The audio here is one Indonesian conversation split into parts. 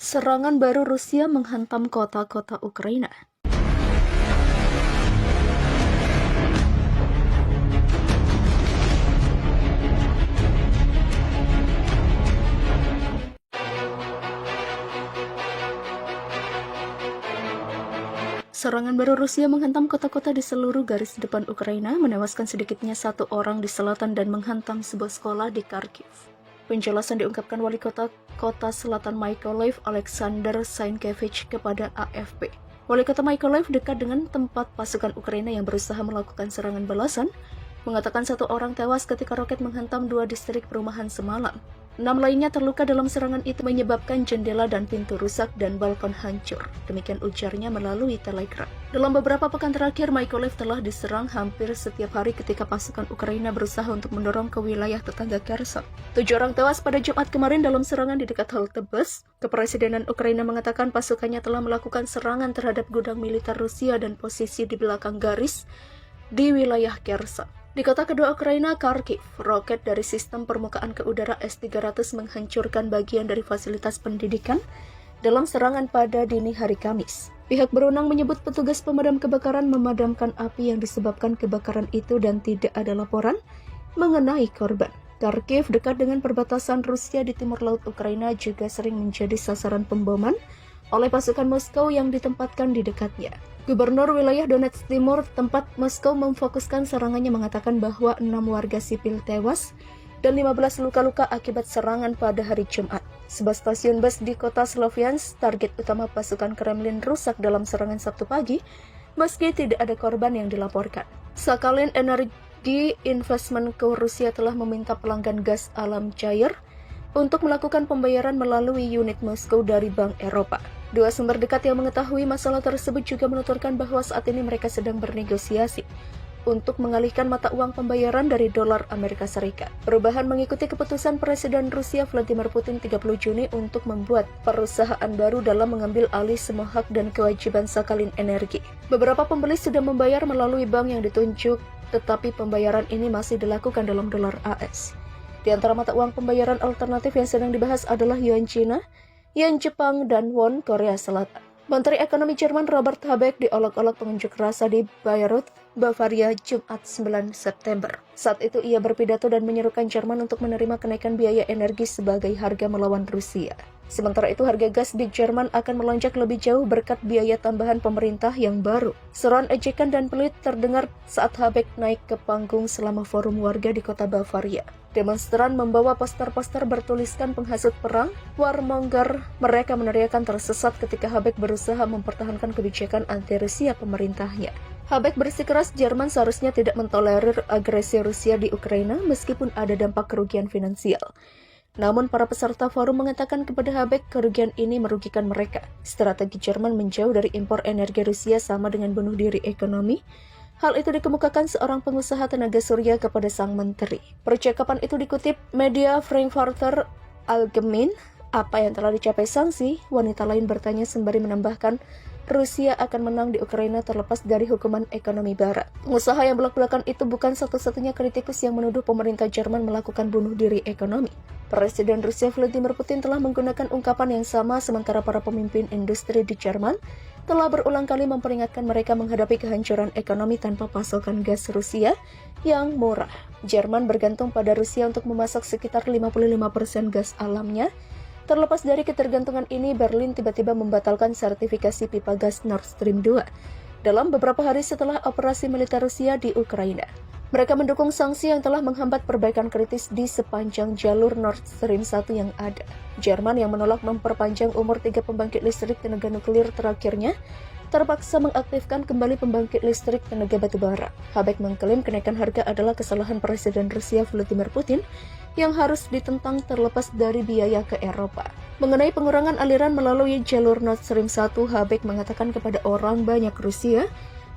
Serangan baru Rusia menghantam kota-kota Ukraina. Serangan baru Rusia menghantam kota-kota di seluruh garis depan Ukraina, menewaskan sedikitnya 1 orang di selatan dan menghantam sebuah sekolah di Kharkiv. Penjelasan diungkapkan wali kota selatan Mykolaiv, Alexander Sainkevich, kepada AFP. Wali kota Mykolaiv, dekat dengan tempat pasukan Ukraina yang berusaha melakukan serangan balasan, mengatakan 1 orang tewas ketika roket menghantam 2 distrik perumahan semalam. 6 lainnya terluka dalam serangan itu, menyebabkan jendela dan pintu rusak dan balkon hancur. Demikian ujarnya melalui Telegram. Dalam beberapa pekan terakhir, Mykolaiv telah diserang hampir setiap hari ketika pasukan Ukraina berusaha untuk mendorong ke wilayah tetangga Kherson. 7 orang tewas pada Jumat kemarin dalam serangan di dekat halte bus. Kepresidenan Ukraina mengatakan pasukannya telah melakukan serangan terhadap gudang militer Rusia dan posisi di belakang garis di wilayah Kherson. Di kota kedua Ukraina, Kharkiv, roket dari sistem permukaan ke udara S-300 menghancurkan bagian dari fasilitas pendidikan dalam serangan pada dini hari Kamis. Pihak berwenang menyebut petugas pemadam kebakaran memadamkan api yang disebabkan kebakaran itu dan tidak ada laporan mengenai korban. Kharkiv, dekat dengan perbatasan Rusia di timur laut Ukraina, juga sering menjadi sasaran pemboman oleh pasukan Moskow yang ditempatkan di dekatnya. Gubernur wilayah Donetsk Timur, tempat Moskow memfokuskan serangannya, mengatakan bahwa 6 warga sipil tewas dan 15 luka-luka akibat serangan pada hari Jumat. Sebuah stasiun bus di kota Sloviansk, target utama pasukan Kremlin, rusak dalam serangan Sabtu pagi, meski tidak ada korban yang dilaporkan. Sakhalin Energy Investment Co. Rusia telah meminta pelanggan gas alam cair untuk melakukan pembayaran melalui unit Moskow dari Bank Eropa. 2 sumber dekat yang mengetahui masalah tersebut juga menuturkan bahwa saat ini mereka sedang bernegosiasi untuk mengalihkan mata uang pembayaran dari dolar Amerika Serikat. Perubahan mengikuti keputusan Presiden Rusia Vladimir Putin 30 Juni untuk membuat perusahaan baru dalam mengambil alih semua hak dan kewajiban Sakhalin Energy. Beberapa pembeli sudah membayar melalui bank yang ditunjuk, tetapi pembayaran ini masih dilakukan dalam dolar AS. Di antara mata uang pembayaran alternatif yang sedang dibahas adalah Yuan Cina, Yen Jepang, dan Won Korea Selatan. Menteri Ekonomi Jerman Robert Habeck diolok-olok pengunjuk rasa di Bayreuth, Bavaria, Jumat 9 September. Saat itu ia berpidato dan menyerukan Jerman untuk menerima kenaikan biaya energi sebagai harga melawan Rusia. Sementara itu, harga gas di Jerman akan melonjak lebih jauh berkat biaya tambahan pemerintah yang baru. Seruan ejekan dan pelit terdengar saat Habeck naik ke panggung selama forum warga di kota Bavaria. Demonstran membawa poster-poster bertuliskan penghasut perang, warmonger. Mereka meneriakan tersesat ketika Habeck berusaha mempertahankan kebijakan anti-Rusia pemerintahnya. Habeck bersikeras Jerman seharusnya tidak mentolerir agresi Rusia di Ukraina meskipun ada dampak kerugian finansial. Namun para peserta forum mengatakan kepada Habeck kerugian ini merugikan mereka. Strategi Jerman menjauh dari impor energi Rusia sama dengan bunuh diri ekonomi. Hal itu dikemukakan seorang pengusaha tenaga surya kepada sang menteri. Percakapan itu dikutip media Frankfurter Allgemeine. Apa yang telah dicapai sanksi? Wanita lain bertanya sembari menambahkan, Rusia akan menang di Ukraina terlepas dari hukuman ekonomi barat. Pengusaha yang belak-belakan itu bukan satu-satunya kritikus yang menuduh pemerintah Jerman melakukan bunuh diri ekonomi. Presiden Rusia Vladimir Putin telah menggunakan ungkapan yang sama, sementara para pemimpin industri di Jerman telah berulang kali memperingatkan mereka menghadapi kehancuran ekonomi tanpa pasokan gas Rusia yang murah. Jerman bergantung pada Rusia untuk memasak sekitar 55% gas alamnya. Terlepas dari ketergantungan ini, Berlin tiba-tiba membatalkan sertifikasi pipa gas Nord Stream 2 dalam beberapa hari setelah operasi militer Rusia di Ukraina. Mereka mendukung sanksi yang telah menghambat perbaikan kritis di sepanjang jalur Nord Stream 1 yang ada. Jerman yang menolak memperpanjang umur 3 pembangkit listrik tenaga nuklir terakhirnya terpaksa mengaktifkan kembali pembangkit listrik tenaga batubara. Habeck mengklaim kenaikan harga adalah kesalahan Presiden Rusia Vladimir Putin yang harus ditentang terlepas dari biaya ke Eropa. Mengenai pengurangan aliran melalui jalur Nord Stream 1, Habeck mengatakan kepada orang banyak Rusia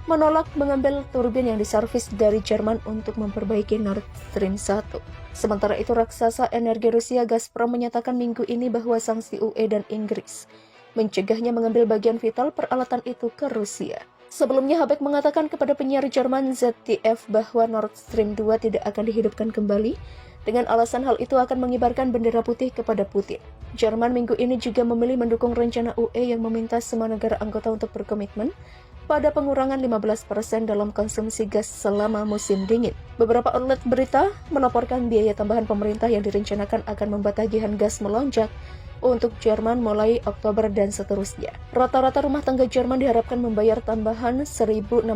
menolak mengambil turbin yang diservis dari Jerman untuk memperbaiki Nord Stream 1. Sementara itu, raksasa energi Rusia Gazprom menyatakan minggu ini bahwa sanksi UE dan Inggris mencegahnya mengambil bagian vital peralatan itu ke Rusia. Sebelumnya, Habeck mengatakan kepada penyiar Jerman ZDF bahwa Nord Stream 2 tidak akan dihidupkan kembali, dengan alasan hal itu akan mengibarkan bendera putih kepada Putin. Jerman minggu ini juga memilih mendukung rencana UE yang meminta semua negara anggota untuk berkomitmen pada pengurangan 15% dalam konsumsi gas selama musim dingin. Beberapa outlet berita melaporkan biaya tambahan pemerintah yang direncanakan akan membuat tagihan gas melonjak untuk Jerman mulai Oktober dan seterusnya. Rata-rata rumah tangga Jerman diharapkan membayar tambahan $1.016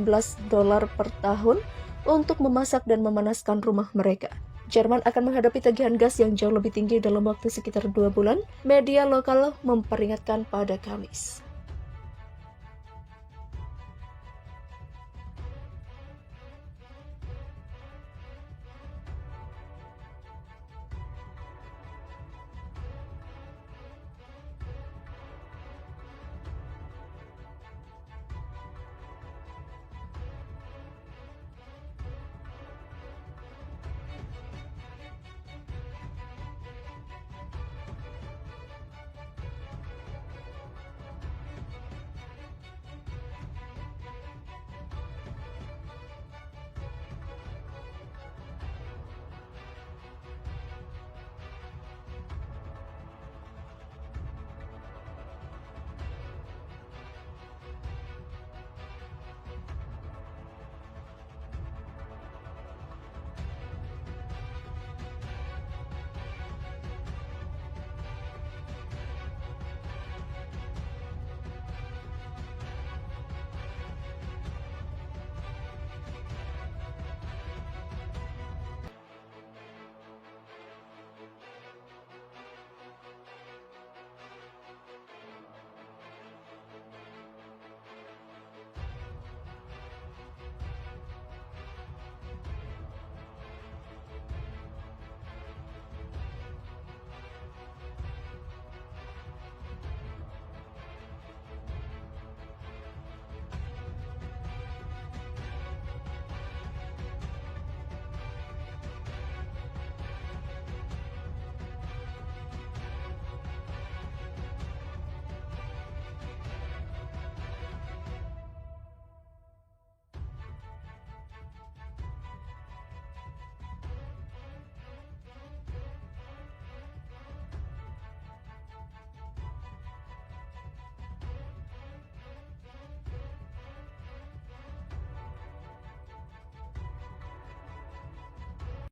per tahun untuk memasak dan memanaskan rumah mereka. Jerman akan menghadapi tagihan gas yang jauh lebih tinggi dalam waktu sekitar 2 bulan, media lokal memperingatkan pada Kamis.